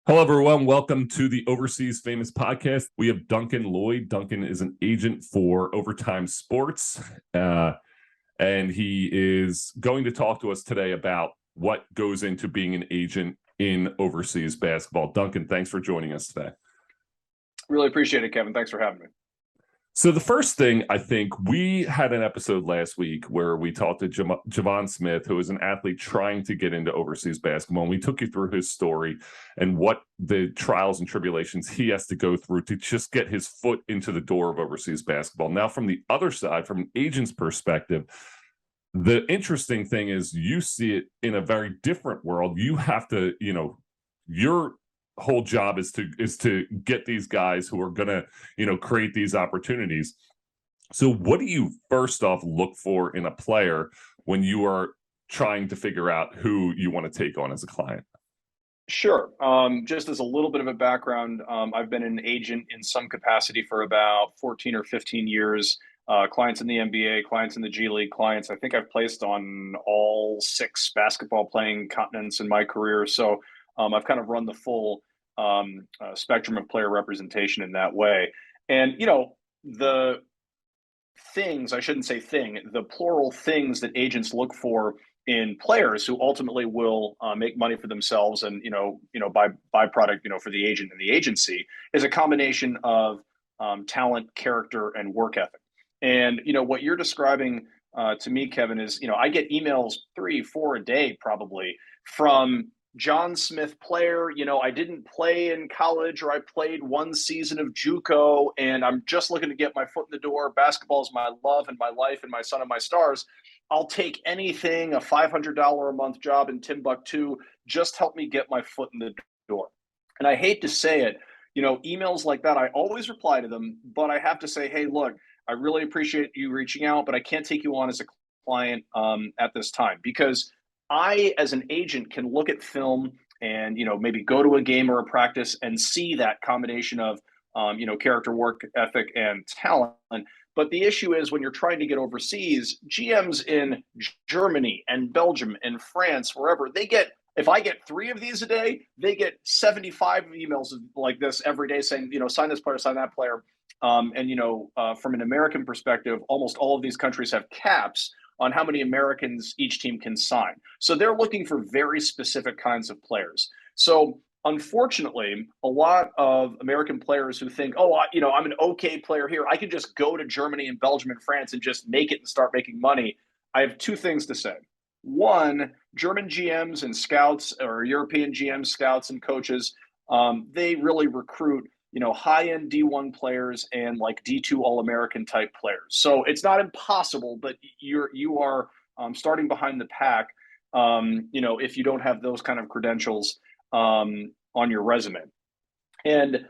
Hello, everyone. Welcome to the Overseas Famous podcast. We have Duncan Lloyd. Duncan is an agent for Overtime Sports, and he is going to talk to us today about what goes into being an agent in overseas basketball. Duncan, thanks for joining us today. Really appreciate it, Kevin. Thanks for having me. So the first thing, I think we had an episode last week where we talked to Javon Smith, who is an athlete trying to get into overseas basketball. And we took you through his story and what the trials and tribulations he has to go through to just get his foot into the door of overseas basketball. Now, from the other side, from an agent's perspective, the interesting thing is you see it in a very different world. You have to, your whole job is to get these guys who are going to create these opportunities. So what do you first off look for in a player when you are trying to figure out who you want to take on as a client? Sure. Just as a little bit of a background, I've been an agent in some capacity for about 14 or 15 years. Clients in the NBA, clients in the G League, clients. I think I've placed on all 6 basketball playing continents in my career. So I've kind of run the full spectrum of player representation in that way. And, the things, I shouldn't say thing, the plural things that agents look for in players who ultimately will make money for themselves and, by byproduct, for the agent and the agency is a combination of talent, character, and work ethic. And, what you're describing to me, Kevin, is, I get emails 3, 4 a day probably from John Smith player. I didn't play in college, or I played 1 season of JUCO, and I'm just looking to get my foot in the door. Basketball is my love and my life and my son and my stars. I'll take anything, a $500 a month job in Timbuktu, just help me get my foot in the door. And I hate to say it, emails like that, I always reply to them, but I have to say, hey, look, I really appreciate you reaching out, but I can't take you on as a client at this time, because I, as an agent, can look at film and, maybe go to a game or a practice and see that combination of, character, work ethic, and talent. But the issue is when you're trying to get overseas, GMs in Germany and Belgium and France, wherever, if I get 3 of these a day, they get 75 emails like this every day saying, sign this player, sign that player. From an American perspective, almost all of these countries have caps on how many Americans each team can sign. So they're looking for very specific kinds of players. So unfortunately, a lot of American players who think, I'm an okay player here, I can just go to Germany and Belgium and France and just make it and start making money. I have 2 things to say. One, German GMs and scouts, or European GMs, scouts, and coaches, they really recruit high-end D1 players and like D2 All-American type players. So it's not impossible, but you are starting behind the pack, if you don't have those kind of credentials on your resume. And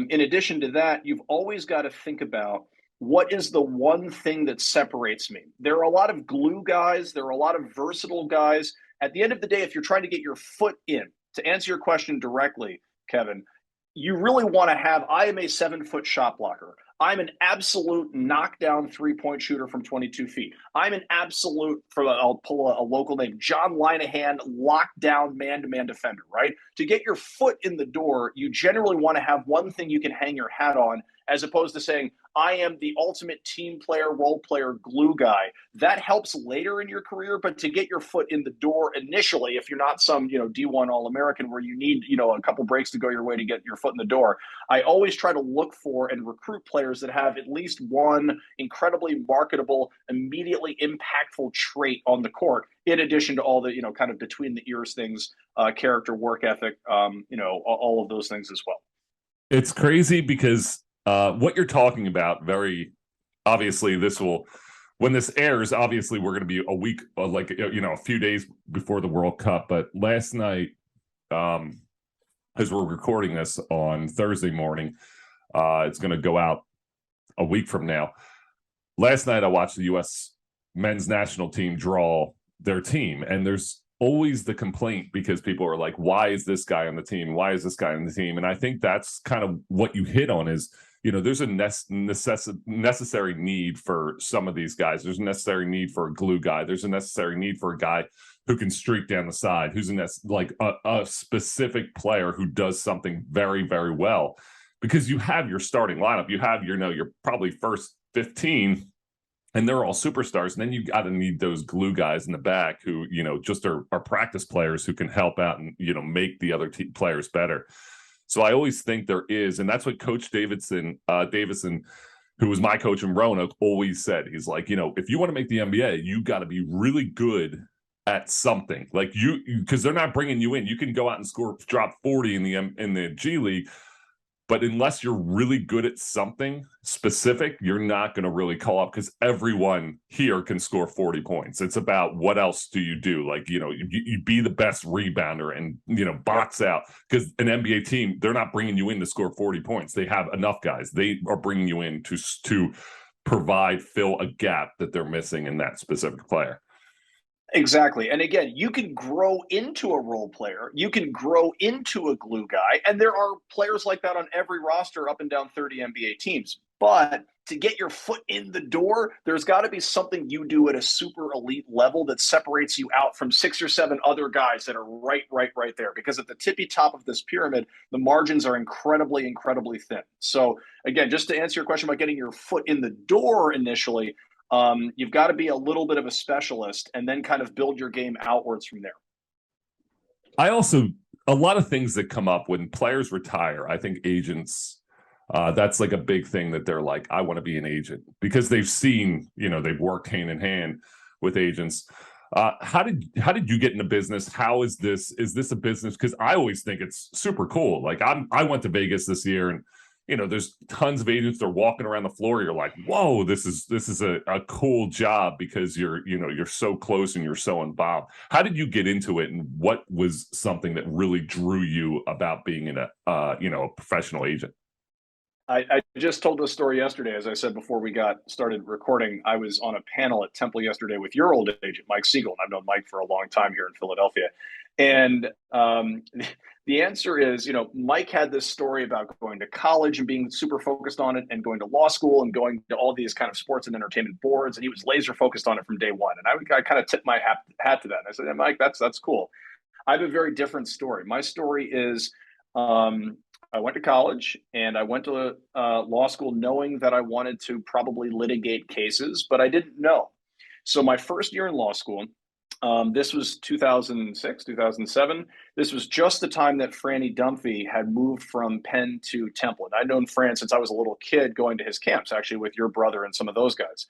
in addition to that, you've always got to think about what is the one thing that separates me. There are a lot of glue guys. There are a lot of versatile guys. At the end of the day, if you're trying to get your foot in, to answer your question directly, Kevin, you really want to have, I am a 7-foot shot blocker. I'm an absolute knockdown 3-point shooter from 22 feet. I'm an absolute, I'll pull a local name, John Linehan, lockdown man-to-man defender, right? To get your foot in the door, you generally want to have one thing you can hang your hat on, as opposed to saying, I am the ultimate team player, role player, glue guy. That helps later in your career, but to get your foot in the door initially, if you're not some, D1 All-American where you need, a couple breaks to go your way to get your foot in the door, I always try to look for and recruit players that have at least one incredibly marketable, immediately impactful trait on the court, in addition to all the, kind of between the ears things, character, work ethic, all of those things as well. It's crazy because what you're talking about, very obviously, when this airs, obviously we're going to be a week, a few days before the World Cup. But last night, as we're recording this on Thursday morning, it's going to go out a week from now. Last night, I watched the U.S. men's national team draw their team, and there's always the complaint because people are like, why is this guy on the team? Why is this guy on the team? And I think that's kind of what you hit on is there's a necessary need for some of these guys. There's a necessary need for a glue guy. There's a necessary need for a guy who can streak down the side, who's a specific player who does something very, very well. Because you have your starting lineup, you have your probably first 15, and they're all superstars. And then you got to need those glue guys in the back who, just are practice players who can help out and, make the other players better. So I always think there is, and that's what Coach Davison, who was my coach in Roanoke, always said. He's like, if you want to make the NBA, you got to be really good at something. Like because they're not bringing you in. You can go out and drop 40 in the G League, but unless you're really good at something specific, you're not going to really call up, because everyone here can score 40 points. It's about what else do you do? Like, you be the best rebounder and, box out, because an NBA team, they're not bringing you in to score 40 points. They have enough guys. They are bringing you in to fill a gap that they're missing in that specific player. Exactly. And again, you can grow into a role player. You can grow into a glue guy. And there are players like that on every roster up and down 30 NBA teams. But to get your foot in the door, there's got to be something you do at a super elite level that separates you out from 6 or 7 other guys that are right there. Because at the tippy top of this pyramid, the margins are incredibly, incredibly thin. So again, just to answer your question about getting your foot in the door initially, you've got to be a little bit of a specialist and then kind of build your game outwards from there. A lot of things that come up when players retire, I think agents, that's like a big thing that they're like, I want to be an agent, because they've seen, they've worked hand in hand with agents. How did you get into business? How is this a business? Because I always think it's super cool. Like I went to Vegas this year, and there's tons of agents. They're walking around the floor. You're like, whoa, this is a cool job, because you're so close and you're so involved. How did you get into it, and what was something that really drew you about being a professional agent? I just told this story yesterday. As I said before we got started recording, I was on a panel at Temple yesterday with your old agent, Mike Siegel. And I've known Mike for a long time here in Philadelphia. And the answer is, Mike had this story about going to college and being super focused on it, and going to law school and going to all these kind of sports and entertainment boards. And he was laser focused on it from day one. And I kind of tipped my hat to that. And I said, hey, Mike, that's cool. I have a very different story. My story is, I went to college and I went to law school knowing that I wanted to probably litigate cases, but I didn't know. So my first year in law school, this was 2006, 2007. This was just the time that Franny Dunphy had moved from Penn to Temple. And I'd known Fran since I was a little kid, going to his camps, actually, with your brother and some of those guys.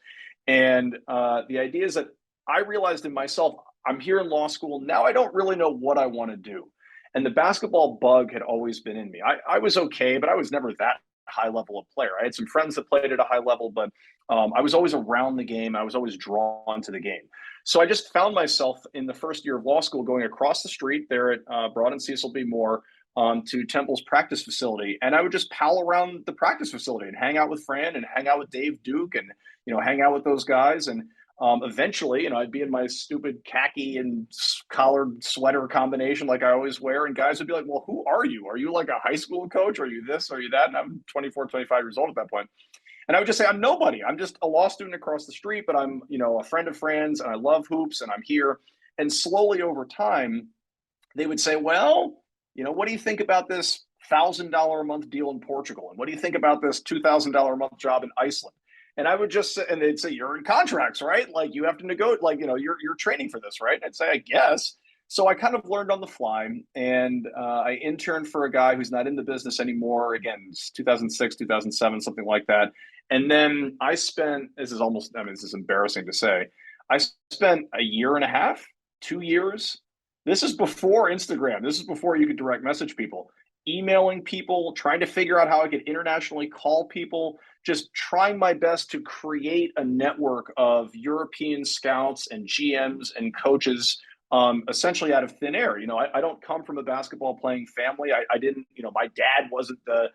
And the idea is that I realized in myself, I'm here in law school. Now I don't really know what I want to do. And the basketball bug had always been in me. I was okay, but I was never that high level of player. I had some friends that played at a high level, but I was always around the game. I was always drawn to the game. So I just found myself in the first year of law school going across the street there at Broad and Cecil B. Moore to Temple's practice facility. And I would just pal around the practice facility and hang out with Fran and hang out with Dave Duke and, hang out with those guys. And eventually, I'd be in my stupid khaki and collared sweater combination like I always wear. And guys would be like, well, who are you? Are you like a high school coach? Are you this? Are you that? And I'm 24, 25 years old at that point. And I would just say, I'm nobody. I'm just a law student across the street, but I'm, a friend of Fran's, and I love hoops, and I'm here. And slowly over time, they would say, well, what do you think about this $1,000 a month deal in Portugal? And what do you think about this $2,000 a month job in Iceland? And I would just say, and they'd say, you're in contracts, right? Like you have to negotiate, like, you're training for this, right? And I'd say, I guess. So I kind of learned on the fly, and I interned for a guy who's not in the business anymore. Again, it's 2006, 2007, something like that. And then I spent, this is embarrassing to say, I spent a year and a half, 2 years. This is before Instagram. This is before you could direct message people, emailing people, trying to figure out how I could internationally call people, just trying my best to create a network of European scouts and GMs and coaches, essentially out of thin air. I don't come from a basketball playing family. I didn't, my dad wasn't the,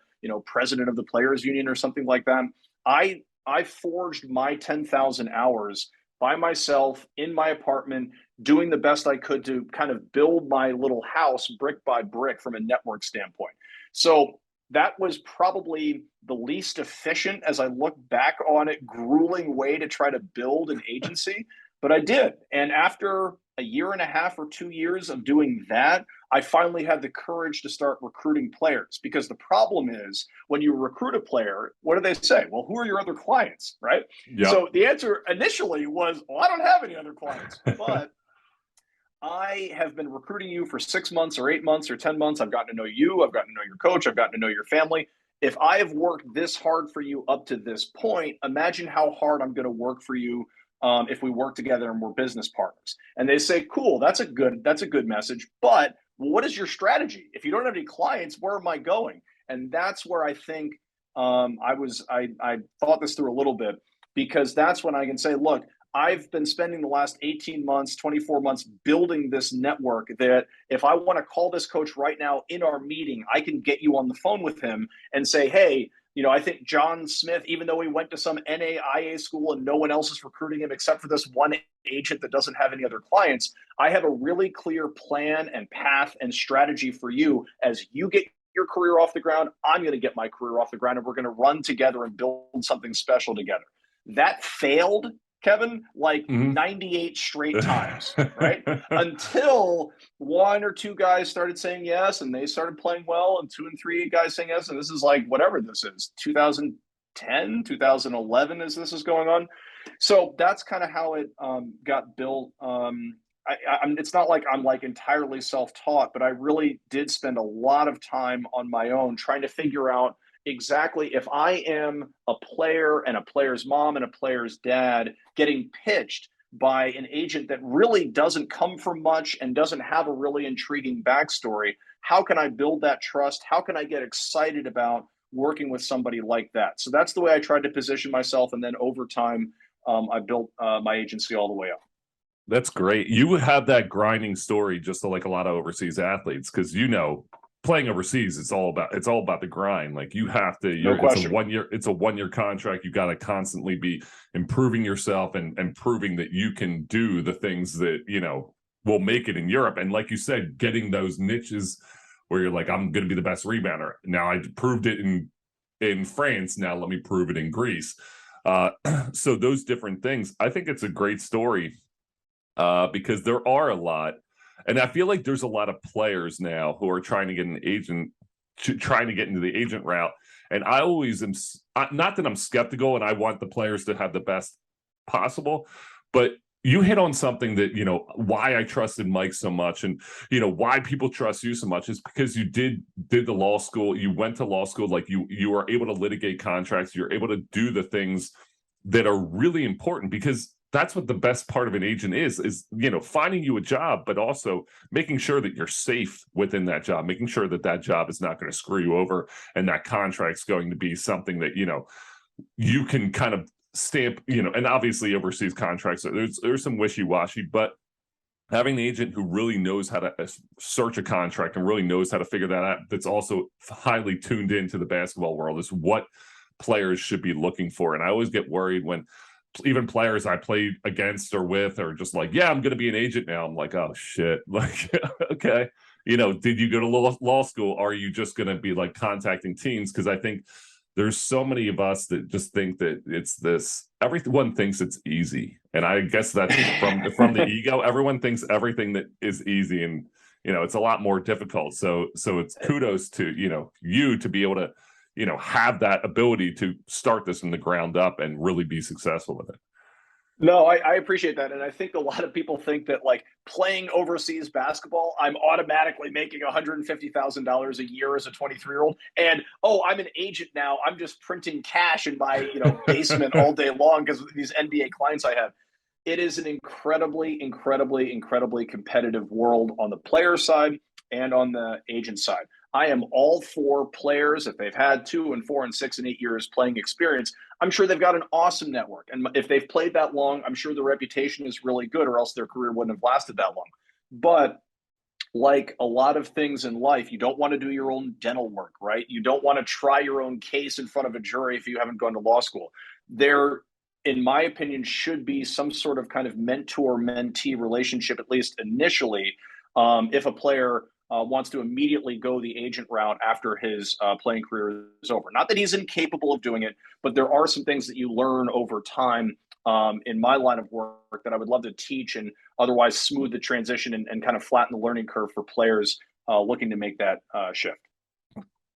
president of the players union or something like that. I forged my 10,000 hours by myself in my apartment, doing the best I could to kind of build my little house brick by brick from a network standpoint. So that was probably the least efficient, as I look back on it, grueling way to try to build an agency. But I did. And after a year and a half or 2 years of doing that, I finally had the courage to start recruiting players. Because the problem is when you recruit a player, what do they say? Well, who are your other clients? Right. Yep. So the answer initially was, well, I don't have any other clients. But I have been recruiting you for 6 months or 8 months or 10 months. I've gotten to know you. I've gotten to know your coach. I've gotten to know your family. If I have worked this hard for you up to this point, imagine how hard I'm going to work for you if we work together and we're business partners. And they say, cool, that's a good message. But what is your strategy? If you don't have any clients, where am I going? And that's where I think I thought this through a little bit, because that's when I can say, look, I've been spending the last 18 months, 24 months building this network that if I want to call this coach right now in our meeting, I can get you on the phone with him and say, hey, I think John Smith, even though he went to some NAIA school and no one else is recruiting him except for this one agent that doesn't have any other clients, I have a really clear plan and path and strategy for you. As you get your career off the ground, I'm going to get my career off the ground, and we're going to run together and build something special together. That failed, Kevin, like 98 straight times, right? Until one or two guys started saying yes and they started playing well, and 2 and 3 guys saying yes. And this is like whatever this is, 2010, 2011 as this is going on. So that's kind of how it got built. It's not like I'm like entirely self-taught, but I really did spend a lot of time on my own trying to figure out exactly, if I am a player and a player's mom and a player's dad getting pitched by an agent that really doesn't come from much and doesn't have a really intriguing backstory, how can I build that trust? How can I get excited about working with somebody like that? So that's the way I tried to position myself. And then over time, I built my agency all the way up. That's great. You have that grinding story just like a lot of overseas athletes, because playing overseas, it's all about the grind. Like you have to, No question. it's a 1 year contract. You got to constantly be improving yourself and proving that you can do the things that will make it in Europe. And like you said, getting those niches where you're like, I'm going to be the best rebounder. Now I proved it in France. Now let me prove it in Greece. So those different things, I think it's a great story because there are a lot. And I feel like there's a lot of players now who are trying to get an agent, trying to get into the agent route. And I always am, not that I'm skeptical and I want the players to have the best possible, but you hit on something that, why I trusted Mike so much and, why people trust you so much is because you did the law school, you went to law school, like you were able to litigate contracts, you're able to do the things that are really important, because that's what the best part of an agent is finding you a job, but also making sure that you're safe within that job, making sure that that job is not going to screw you over and that contract's going to be something that, you can kind of stamp, and obviously overseas contracts, there's some wishy-washy, but having an agent who really knows how to search a contract and really knows how to figure that out, that's also highly tuned into the basketball world, is what players should be looking for. And I always get worried when even players I played against or with are just like, yeah, I'm going to be an agent now. I'm like, oh shit. Like, okay. Did you go to law school? Are you just going to be like contacting teams? Because I think there's so many of us that just think that it's this, everyone thinks it's easy. And I guess that's from the ego. Everyone thinks everything that is easy, and, it's a lot more difficult. So it's kudos to, you to be able to, have that ability to start this from the ground up and really be successful with it. No, I appreciate that. And I think a lot of people think that like playing overseas basketball, I'm automatically making $150,000 a year as a 23-year-old. And, oh, I'm an agent now. I'm just printing cash in my basement all day long because of these NBA clients I have. It is an incredibly, incredibly, incredibly competitive world on the player side and on the agent side. I am all for players, if they've had 2 and 4 and 6 and 8 years playing experience, I'm sure they've got an awesome network. And if they've played that long, I'm sure the reputation is really good, or else their career wouldn't have lasted that long. But like a lot of things in life, you don't want to do your own dental work, right? You don't want to try your own case in front of a jury if you haven't gone to law school. There, in my opinion, should be some sort of kind of mentor-mentee relationship, at least initially, if a player wants to immediately go the agent route after his playing career is over. Not that he's incapable of doing it, but there are some things that you learn over time in my line of work that I would love to teach and otherwise smooth the transition and kind of flatten the learning curve for players looking to make that shift.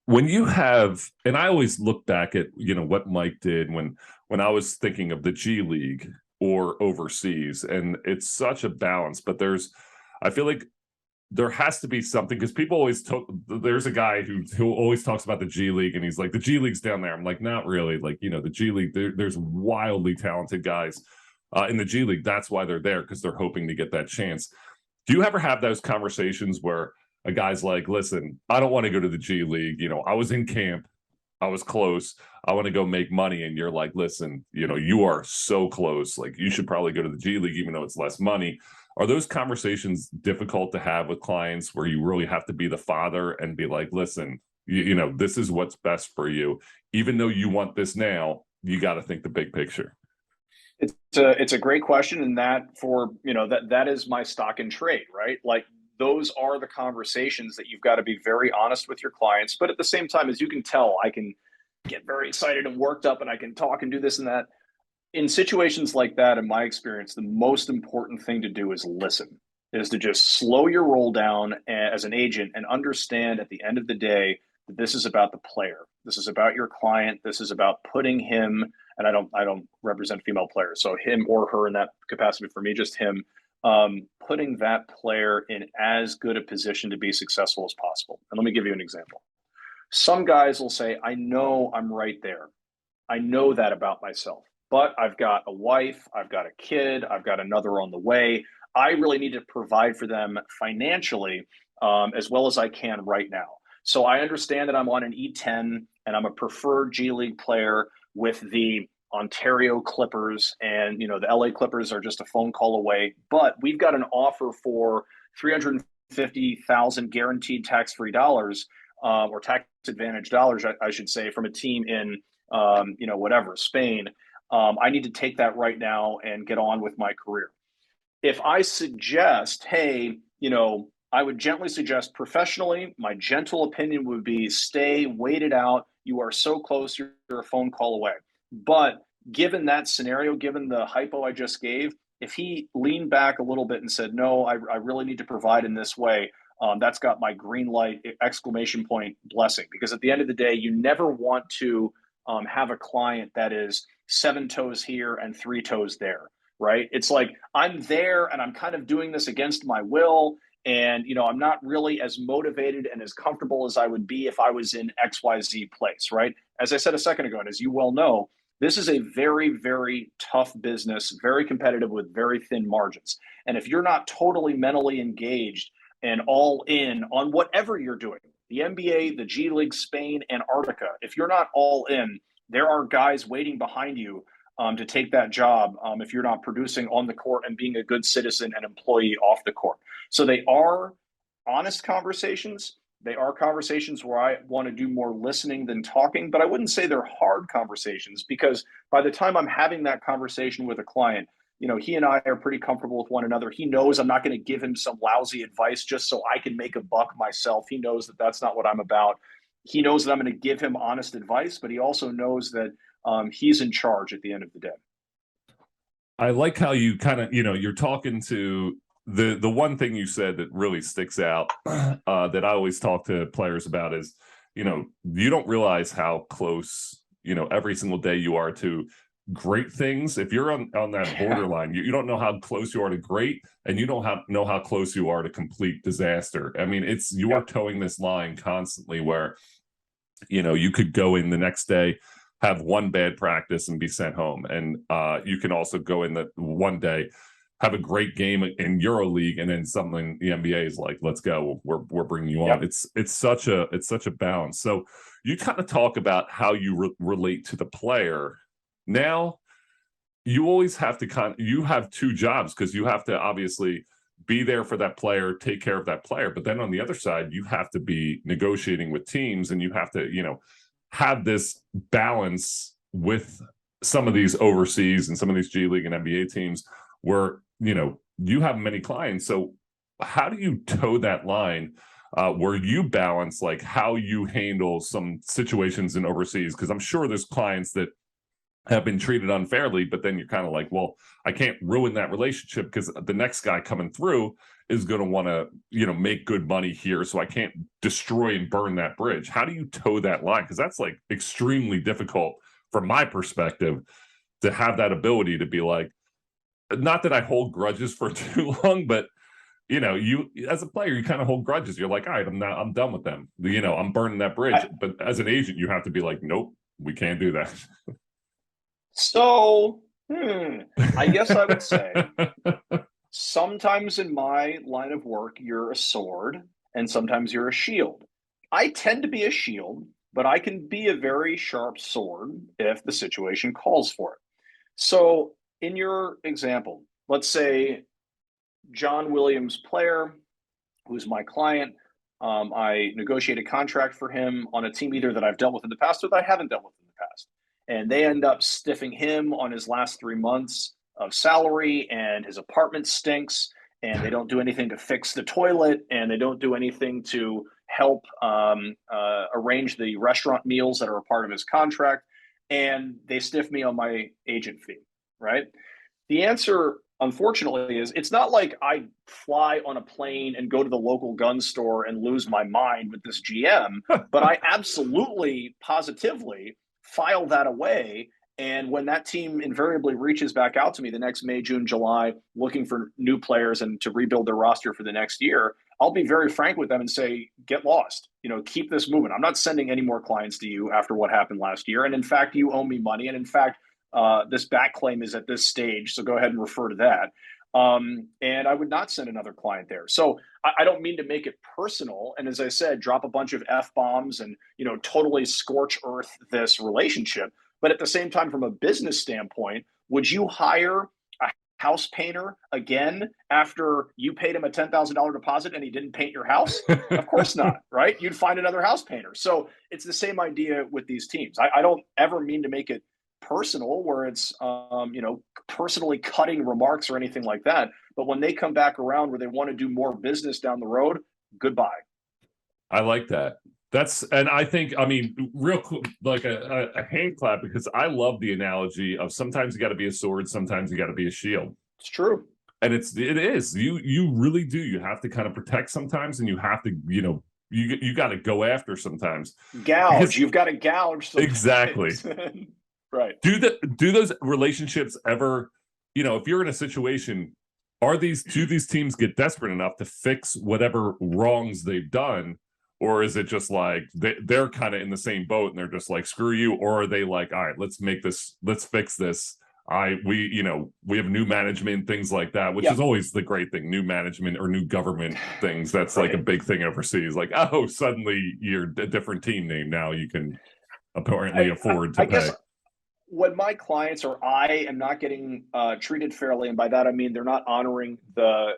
When you have, and I always look back at, what Mike did when I was thinking of the G League or overseas, and it's such a balance, but I feel like there has to be something, because people always there's a guy who always talks about the G League, and he's like, the G League's down there. I'm like, not really. Like, the G League, there's wildly talented guys in the G League. That's why they're there, because they're hoping to get that chance. Do you ever have those conversations where a guy's like, listen, I don't want to go to the G League. I was in camp, I was close, I want to go make money. And you're like, listen, you are so close. Like, you should probably go to the G League, even though it's less money. Are those conversations difficult to have with clients where you really have to be the father and be like, listen, this is what's best for you. Even though you want this now, you got to think the big picture. It's a great question. And that is my stock and trade, right? Like, those are the conversations that you've got to be very honest with your clients. But at the same time, as you can tell, I can get very excited and worked up and I can talk and do this and that. In situations like that, in my experience, the most important thing to do is listen, is to just slow your roll down as an agent and understand at the end of the day that this is about the player. This is about your client. This is about putting him, and I don't represent female players, so him or her in that capacity. For me, just him, putting that player in as good a position to be successful as possible. And let me give you an example. Some guys will say, I know I'm right there. I know that about myself, but I've got a wife, I've got a kid, I've got another on the way. I really need to provide for them financially as well as I can right now. So I understand that I'm on an E10 and I'm a preferred G League player with the Ontario Clippers, and the LA Clippers are just a phone call away. But we've got an offer for $350,000 guaranteed tax-free dollars, or tax advantage dollars, I should say, from a team in Spain. I need to take that right now and get on with my career. If I suggest, hey, I would gently suggest professionally, my gentle opinion would be stay, wait it out. You are so close, you're a phone call away. But given that scenario, given the hypo I just gave, if he leaned back a little bit and said, no, I really need to provide in this way, that's got my green light, exclamation point, blessing. Because at the end of the day, you never want to have a client that is 7 toes here and 3 toes there, right? It's like, I'm there and I'm kind of doing this against my will. And, I'm not really as motivated and as comfortable as I would be if I was in XYZ place, right? As I said a second ago, and as you well know, this is a very, very tough business, very competitive with very thin margins. And if you're not totally mentally engaged and all in on whatever you're doing, the NBA, the G League, Spain, Antarctica, if you're not all in, there are guys waiting behind you to take that job if you're not producing on the court and being a good citizen and employee off the court. So they are honest conversations. They are conversations where I want to do more listening than talking, but I wouldn't say they're hard conversations, because by the time I'm having that conversation with a client, he and I are pretty comfortable with one another. He knows I'm not going to give him some lousy advice just so I can make a buck myself. He knows that that's not what I'm about. He knows that I'm going to give him honest advice, but he also knows that he's in charge at the end of the day. I like how you kind of, you're talking to the one thing you said that really sticks out that I always talk to players about is, you don't realize how close, every single day you are to great things. If you're on that borderline, you don't know how close you are to great, and you don't know how close you are to complete disaster. I mean, you are towing this line constantly where, you could go in the next day, have one bad practice and be sent home. And you can also go in the one day, have a great game in EuroLeague, and then something the NBA is like, let's go, we're bringing you on. It's such a balance. So you kind of talk about how you relate to the player. Now you always have to you have 2 jobs, because you have to obviously be there for that player, take care of that player, but then on the other side, you have to be negotiating with teams, and you have to, have this balance with some of these overseas and some of these G League and NBA teams where, you have many clients. So how do you toe that line where you balance like how you handle some situations in overseas? Because I'm sure there's clients that have been treated unfairly, but then you're kind of like, well, I can't ruin that relationship because the next guy coming through is going to want to, make good money here. So I can't destroy and burn that bridge. How do you toe that line? Because that's like extremely difficult from my perspective to have that ability to be like, not that I hold grudges for too long, but you as a player, you kind of hold grudges. You're like, all right, I'm done with them. I'm burning that bridge. But as an agent, you have to be like, nope, we can't do that. So, I guess I would say sometimes in my line of work, you're a sword and sometimes you're a shield. I tend to be a shield, but I can be a very sharp sword if the situation calls for it. So, in your example, let's say John Williams player, who's my client, I negotiate a contract for him on a team either that I've dealt with in the past or that I haven't dealt with in the past. And they end up stiffing him on his last 3 months of salary, and his apartment stinks, and they don't do anything to fix the toilet, and they don't do anything to help arrange the restaurant meals that are a part of his contract. And they stiff me on my agent fee, right? The answer, unfortunately, is it's not like I fly on a plane and go to the local gun store and lose my mind with this GM, but I absolutely, positively file that away. And when that team invariably reaches back out to me the next May, June, July, looking for new players and to rebuild their roster for the next year, I'll be very frank with them and say, get lost. Keep this moving. I'm not sending any more clients to you after what happened last year. And in fact, you owe me money. And in fact, this back claim is at this stage, so go ahead and refer to that. And I would not send another client there. So I don't mean to make it personal. And as I said, drop a bunch of F bombs and, totally scorch earth this relationship. But at the same time, from a business standpoint, would you hire a house painter again after you paid him a $10,000 deposit and he didn't paint your house? Of course not, right? You'd find another house painter. So it's the same idea with these teams. I don't ever mean to make it personal where it's personally cutting remarks or anything like that, but when they come back around where they want to do more business down the road, goodbye. I like that. And I think, real cool, like a hand clap, because I love the analogy of sometimes you got to be a sword, sometimes you got to be a shield. It's true. And it is, you really do. You have to kind of protect sometimes, and you have to, you got to go after sometimes. Gouge. You've got to gouge sometimes. Exactly. Right. Do those relationships ever, if you're in a situation, do these teams get desperate enough to fix whatever wrongs they've done? Or is it just like they're kind of in the same boat and they're just like, screw you? Or are they like, all right, let's fix this. We have new management, things like that, which is always the great thing, new management or new government things. That's right. Like a big thing overseas. Like, oh, suddenly you're a different team name. Now you can apparently afford to pay. Guess when my clients or I am not getting treated fairly, and by that I mean they're not honoring the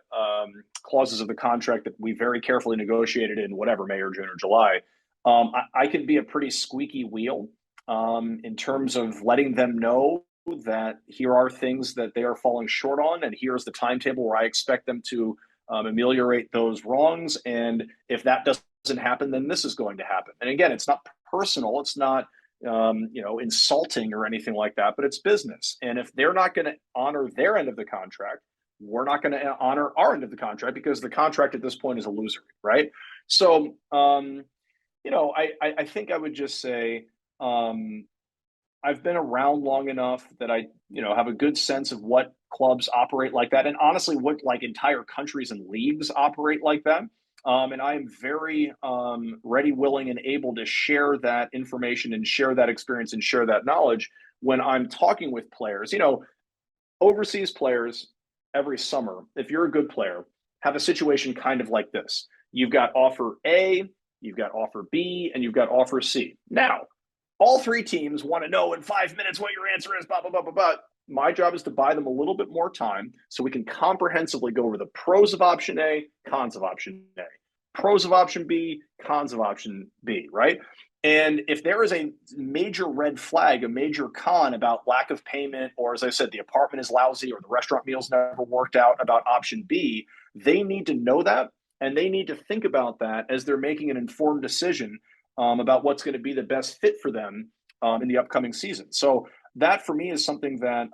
clauses of the contract that we very carefully negotiated in whatever May or June or July, I can be a pretty squeaky wheel in terms of letting them know that here are things that they are falling short on, and here's the timetable where I expect them to ameliorate those wrongs. And if that doesn't happen, then this is going to happen. And again, it's not personal. It's not insulting or anything like that, but it's business. And if they're not going to honor their end of the contract, we're not going to honor our end of the contract because the contract at this point is illusory, right? So, I think I would just say I've been around long enough that I, have a good sense of what clubs operate like that, and honestly, what like entire countries and leagues operate like that. And I am very ready, willing, and able to share that information and share that experience and share that knowledge when I'm talking with players. Overseas players every summer, if you're a good player, have a situation kind of like this. You've got offer A, you've got offer B, and you've got offer C. Now, all three teams want to know in 5 minutes what your answer is, blah, blah, blah, blah, blah. My job is to buy them a little bit more time so we can comprehensively go over the pros of option A, cons of option A, pros of option B, cons of option B, right? And if there is a major red flag, a major con about lack of payment, or as I said, the apartment is lousy or the restaurant meals never worked out about option B, They need to know that, and they need to think about that as they're making an informed decision about what's going to be the best fit for them in the upcoming season. So that for me is something that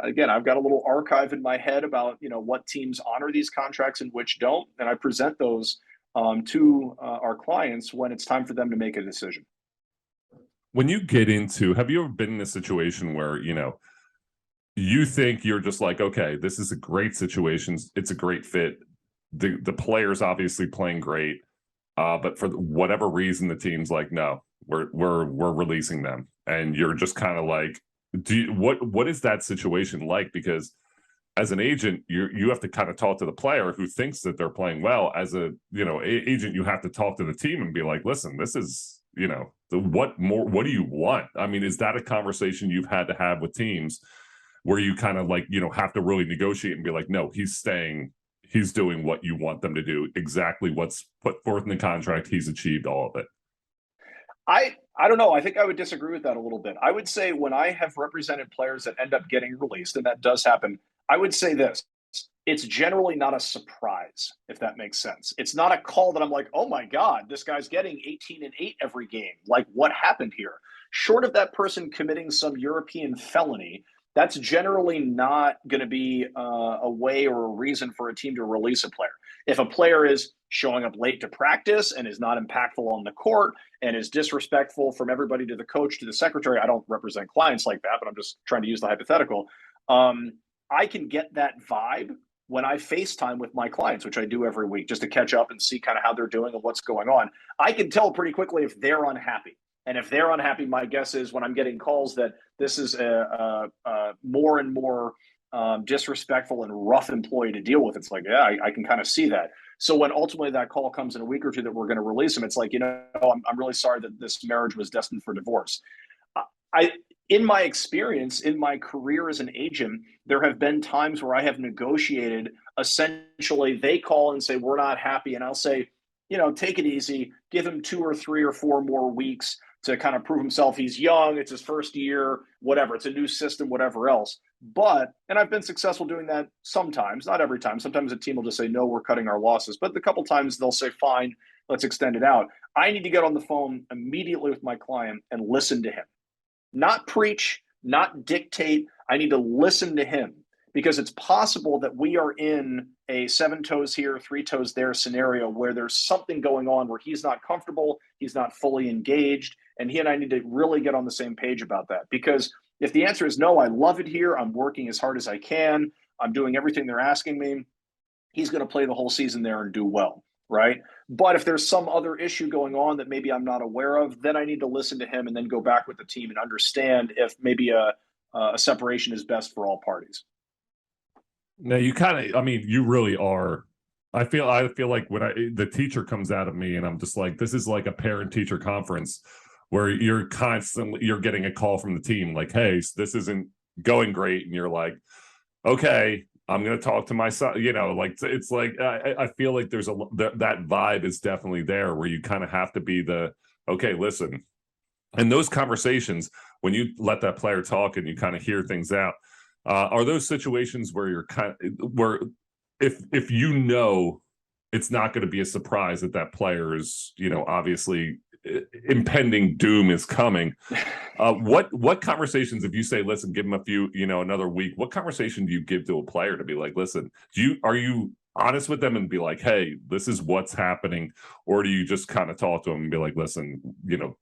again, I've got a little archive in my head about what teams honor these contracts and which don't, and I present those to our clients when it's time for them to make a decision. When you get into, have you ever been in a situation where you think you're just like, okay, this is a great situation, it's a great fit, the player's obviously playing great, but for whatever reason the team's like, no, we're releasing them, and you're just kind of like, what is that situation like? Because as an agent, you have to kind of talk to the player who thinks that they're playing well. As a agent, you have to talk to the team and be like, listen, this is what do you want? I mean, is that a conversation you've had to have with teams where you kind of like have to really negotiate and be like, no, he's staying, he's doing what you want them to do, exactly what's put forth in the contract, he's achieved all of it? I don't know. I think I would disagree with that a little bit. I would say when I have represented players that end up getting released, and that does happen, I would say this. It's generally not a surprise, if that makes sense. It's not a call that I'm like, oh my God, this guy's getting 18-8 every game. Like, what happened here? Short of that person committing some European felony, that's generally not going to be a way or a reason for a team to release a player. If a player is showing up late to practice and is not impactful on the court and is disrespectful from everybody to the coach to the secretary, I don't represent clients like that, but I'm just trying to use the hypothetical. I can get that vibe when I FaceTime with my clients, which I do every week, just to catch up and see kind of how they're doing and what's going on. I can tell pretty quickly if they're unhappy. And if they're unhappy, my guess is when I'm getting calls that this is a more and more disrespectful and rough employee to deal with, it's like, yeah, I can kind of see that. So when ultimately that call comes in a week or two that we're going to release them, it's like, I'm really sorry that this marriage was destined for divorce. In my experience, in my career as an agent, there have been times where I have negotiated. Essentially, they call and say, we're not happy. And I'll say, take it easy, give him 2 or 3 or 4 more weeks to kind of prove himself. He's young, it's his first year, whatever, it's a new system, whatever else. And I've been successful doing that sometimes, not every time. Sometimes a team will just say, no, we're cutting our losses. But the couple times they'll say, fine, let's extend it out. I need to get on the phone immediately with my client and listen to him. Not preach, not dictate. I need to listen to him, because it's possible that we are in a 7 toes here, 3 toes there scenario where there's something going on where he's not comfortable, he's not fully engaged, and he and I need to really get on the same page about that. Because if the answer is no, I love it here, I'm working as hard as I can, I'm doing everything they're asking me, he's going to play the whole season there and do well, right? But if there's some other issue going on that maybe I'm not aware of, then I need to listen to him and then go back with the team and understand if maybe a separation is best for all parties. Now you kind of, I mean, you really are. I feel like when the teacher comes out of me and I'm just like, this is like a parent teacher conference where you're getting a call from the team like, hey, this isn't going great, and you're like, okay, I'm going to talk to my son. Like it's like I feel like there's that vibe is definitely there where you kind of have to be okay, listen. And those conversations, when you let that player talk and you kind of hear things out, are those situations where you're where if it's not going to be a surprise that player is obviously impending doom is coming. What conversations, if you say, listen, give him a few, another week, what conversation do you give to a player to be like, listen, are you honest with them and be like, hey, this is what's happening? Or do you just kind of talk to them and be like, listen,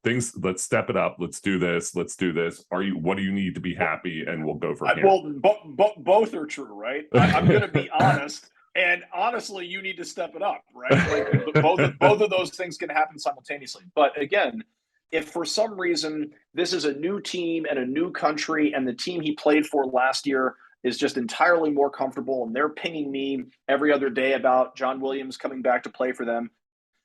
things, let's step it up. Let's do this. What do you need to be happy? And we'll go from here. Well, both are true, right? I'm going to be honest. And honestly, you need to step it up, right? Like both of those things can happen simultaneously. But again, if for some reason this is a new team and a new country, and the team he played for last year is just entirely more comfortable, and they're pinging me every other day about John Williams coming back to play for them,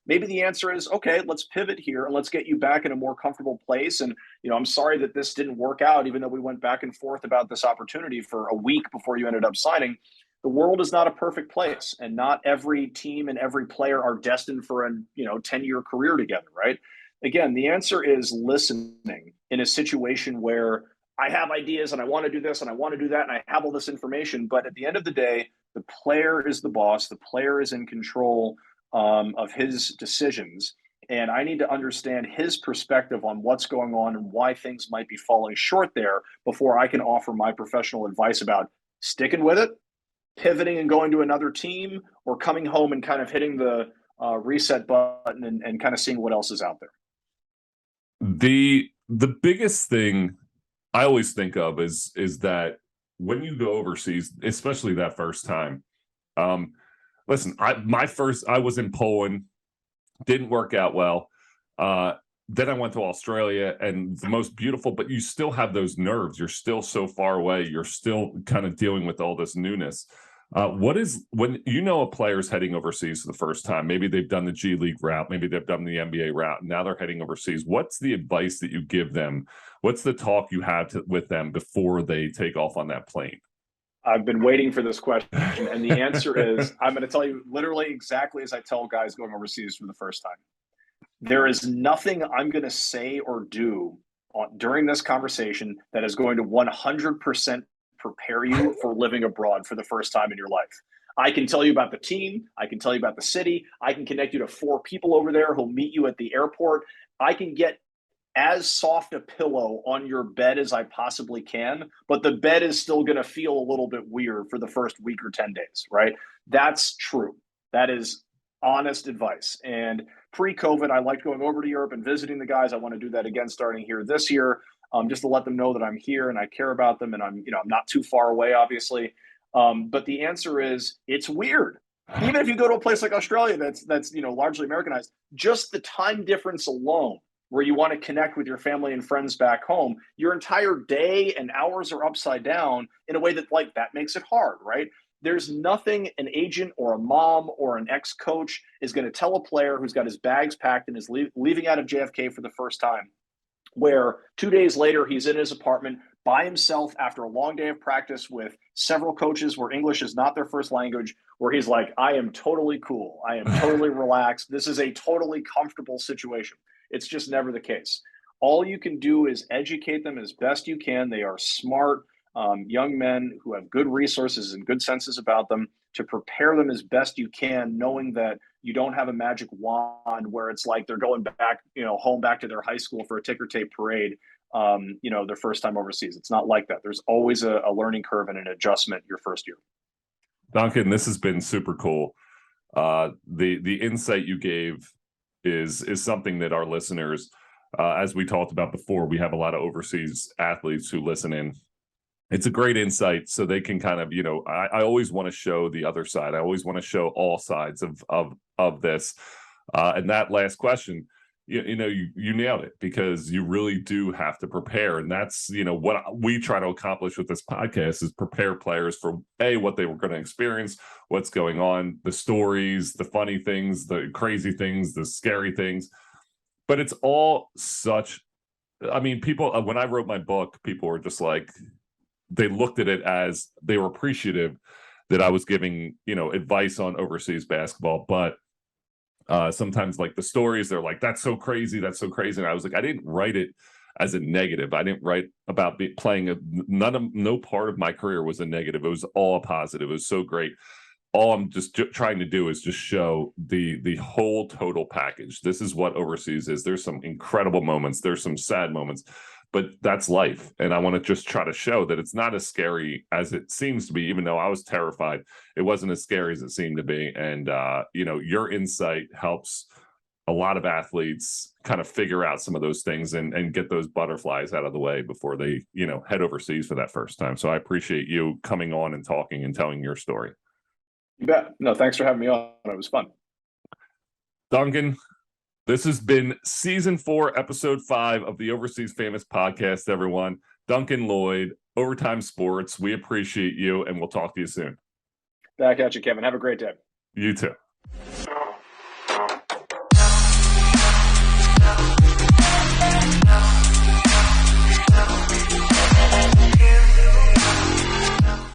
maybe the answer is, okay, let's pivot here and let's get you back in a more comfortable place. And, I'm sorry that this didn't work out, even though we went back and forth about this opportunity for a week before you ended up signing. The world is not a perfect place, and not every team and every player are destined for a 10-year career together, right? Again, the answer is listening in a situation where I have ideas and I want to do this and I want to do that and I have all this information, but at the end of the day, The player is the boss. The player is in control of his decisions. And I need to understand his perspective on what's going on and why things might be falling short there before I can offer my professional advice about sticking with it, pivoting and going to another team, or coming home and kind of hitting the reset button and kind of seeing what else is out there. The biggest thing I always think of is that when you go overseas, especially that first time. Listen, I was in Poland, didn't work out well. Then I went to Australia, and the most beautiful, but you still have those nerves. You're still so far away. You're still kind of dealing with all this newness. What is, when you know a player's heading overseas for the first time, maybe they've done the G League route, maybe they've done the NBA route, and now they're heading overseas. What's the advice that you give them? What's the talk you have with them before they take off on that plane? I've been waiting for this question, and the answer is I'm going to tell you literally exactly as I tell guys going overseas for the first time. There is nothing I'm going to say or do during this conversation that is going to 100% prepare you for living abroad for the first time in your life. I can tell you about the team. I can tell you about the city. I can connect you to 4 people over there who'll meet you at the airport. I can get as soft a pillow on your bed as I possibly can, but the bed is still going to feel a little bit weird for the first week or 10 days, right? That's true. That is honest advice. And pre-COVID, I liked going over to Europe and visiting the guys. I want to do that again starting here this year, just to let them know that I'm here and I care about them, and I'm not too far away, obviously. But the answer is it's weird. Even if you go to a place like Australia that's largely Americanized, just the time difference alone, where you want to connect with your family and friends back home, your entire day and hours are upside down in a way that makes it hard, right? There's nothing an agent or a mom or an ex-coach is going to tell a player who's got his bags packed and is leaving out of JFK for the first time, where 2 days later he's in his apartment by himself after a long day of practice with several coaches where English is not their first language, where he's like, I am totally cool. I am totally relaxed. This is a totally comfortable situation. It's just never the case. All you can do is educate them as best you can. They are smart young men who have good resources and good senses about them, to prepare them as best you can, knowing that you don't have a magic wand where it's like they're going back, home back to their high school for a ticker tape parade, their first time overseas. It's not like that. There's always a learning curve and an adjustment your first year. Duncan, this has been super cool. The insight you gave is something that our listeners, as we talked about before, we have a lot of overseas athletes who listen in. It's a great insight, so they can kind of, I always want to show the other side. I always want to show all sides of this. And that last question, you nailed it, because you really do have to prepare. And that's, what we try to accomplish with this podcast, is prepare players for what they were going to experience, what's going on, the stories, the funny things, the crazy things, the scary things. But it's all such, people, when I wrote my book, people were just like, they looked at it as they were appreciative that I was giving, advice on overseas basketball. But sometimes, like, the stories, they're like, that's so crazy. That's so crazy. And I was like, I didn't write it as a negative. I didn't write about playing no part of my career was a negative. It was all a positive. It was so great. All I'm just trying to do is just show the whole total package. This is what overseas is. There's some incredible moments. There's some sad moments, but that's life. And I want to just try to show that it's not as scary as it seems to be. Even though I was terrified, it wasn't as scary as it seemed to be. And, your insight helps a lot of athletes kind of figure out some of those things and get those butterflies out of the way before they, head overseas for that first time. So I appreciate you coming on and talking and telling your story. You bet. No, thanks for having me on. It was fun. Duncan, this has been season 4, episode 5 of the Overseas Famous podcast, everyone. Duncan Lloyd, Overtime Sports. We appreciate you, and we'll talk to you soon. Back at you, Kevin. Have a great day. You too.